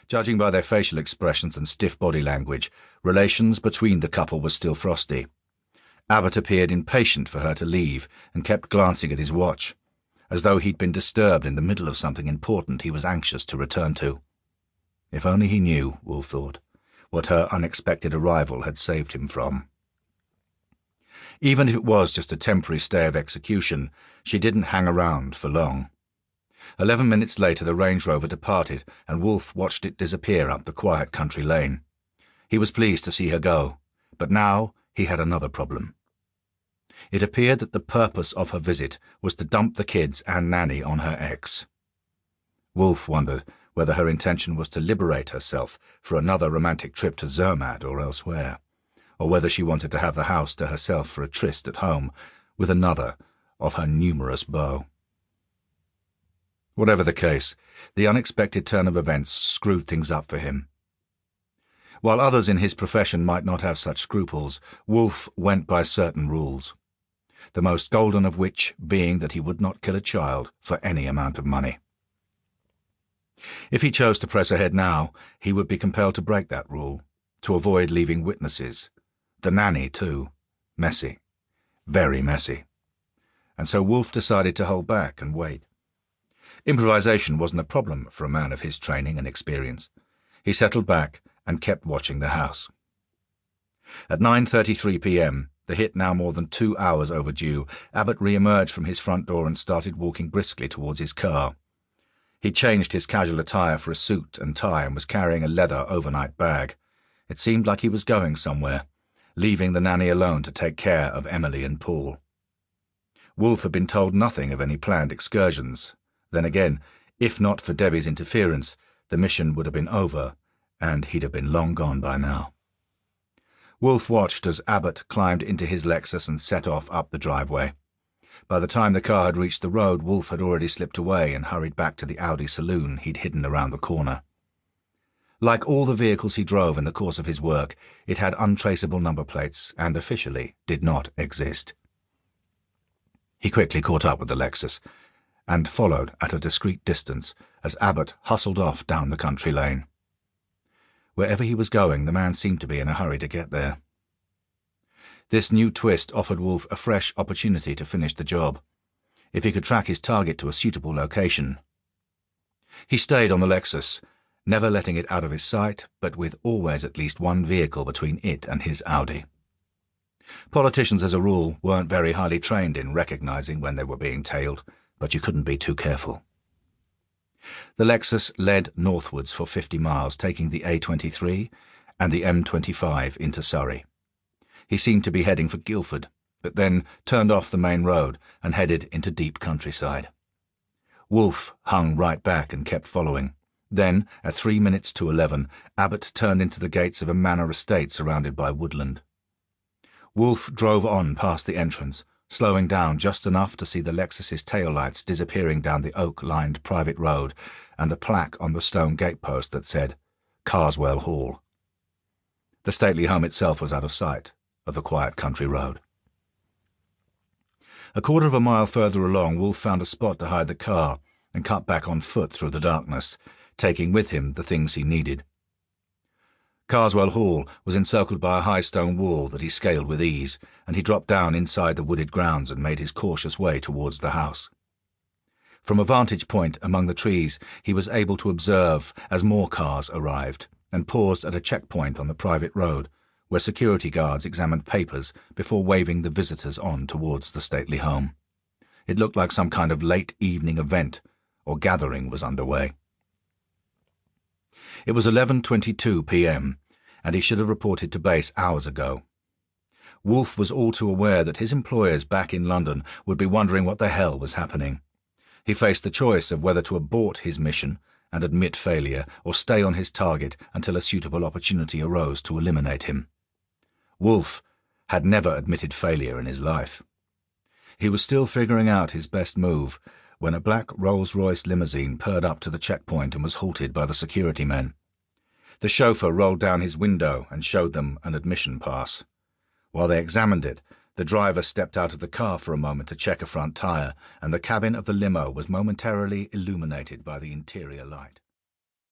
Judging by their facial expressions and stiff body language, relations between the couple were still frosty. Abbott appeared impatient for her to leave and kept glancing at his watch, as though he'd been disturbed in the middle of something important he was anxious to return to. If only he knew, Wolf thought, what her unexpected arrival had saved him from. Even if it was just a temporary stay of execution, she didn't hang around for long. 11 minutes later the Range Rover departed, and Wolf watched it disappear up the quiet country lane. He was pleased to see her go, but now he had another problem. It appeared that the purpose of her visit was to dump the kids and Nanny on her ex. Wolf wondered whether her intention was to liberate herself for another romantic trip to Zermatt or elsewhere, or whether she wanted to have the house to herself for a tryst at home with another of her numerous beaux. Whatever the case, the unexpected turn of events screwed things up for him. While others in his profession might not have such scruples, Wolf went by certain rules, the most golden of which being that he would not kill a child for any amount of money. If he chose to press ahead now, he would be compelled to break that rule, to avoid leaving witnesses. The Nanny, too. Messy. Very messy. And so Wolf decided to hold back and wait. Improvisation wasn't a problem for a man of his training and experience. He settled back and kept watching the house. At 9:33 p.m., the hit now more than 2 hours overdue, Abbott re-emerged from his front door and started walking briskly towards his car. He changed his casual attire for a suit and tie and was carrying a leather overnight bag. It seemed like he was going somewhere, leaving the Nanny alone to take care of Emily and Paul. Wolf had been told nothing of any planned excursions. Then again, if not for Debbie's interference, the mission would have been over, and he'd have been long gone by now. Wolf watched as Abbott climbed into his Lexus and set off up the driveway. By the time the car had reached the road, Wolf had already slipped away and hurried back to the Audi saloon he'd hidden around the corner. Like all the vehicles he drove in the course of his work, it had untraceable number plates and officially did not exist. He quickly caught up with the Lexus and followed at a discreet distance as Abbott hustled off down the country lane. Wherever he was going, the man seemed to be in a hurry to get there. This new twist offered Wolf a fresh opportunity to finish the job, if he could track his target to a suitable location. He stayed on the Lexus, never letting it out of his sight, but with always at least one vehicle between it and his Audi. Politicians, as a rule, weren't very highly trained in recognizing when they were being tailed, but you couldn't be too careful. The Lexus led northwards for 50 miles, taking the A23 and the M25 into Surrey. He seemed to be heading for Guildford, but then turned off the main road and headed into deep countryside. Wolf hung right back and kept following. Then, at 3 minutes to 11, Abbott turned into the gates of a manor estate surrounded by woodland. Wolf drove on past the entrance, slowing down just enough to see the Lexus's taillights disappearing down the oak-lined private road and a plaque on the stone gatepost that said, Carswell Hall. The stately home itself was out of sight of the quiet country road. A quarter of a mile further along, Wolf found a spot to hide the car and cut back on foot through the darkness, taking with him the things he needed. Carswell Hall was encircled by a high stone wall that he scaled with ease, and he dropped down inside the wooded grounds and made his cautious way towards the house. From a vantage point among the trees, he was able to observe as more cars arrived and paused at a checkpoint on the private road, where security guards examined papers before waving the visitors on towards the stately home. It looked like some kind of late evening event or gathering was underway. It was 11:22 p.m., and he should have reported to base hours ago. Wolf was all too aware that his employers back in London would be wondering what the hell was happening. He faced the choice of whether to abort his mission and admit failure, or stay on his target until a suitable opportunity arose to eliminate him. Wolf had never admitted failure in his life. He was still figuring out his best move when a black Rolls-Royce limousine purred up to the checkpoint and was halted by the security men. The chauffeur rolled down his window and showed them an admission pass. While they examined it, the driver stepped out of the car for a moment to check a front tire, and the cabin of the limo was momentarily illuminated by the interior light.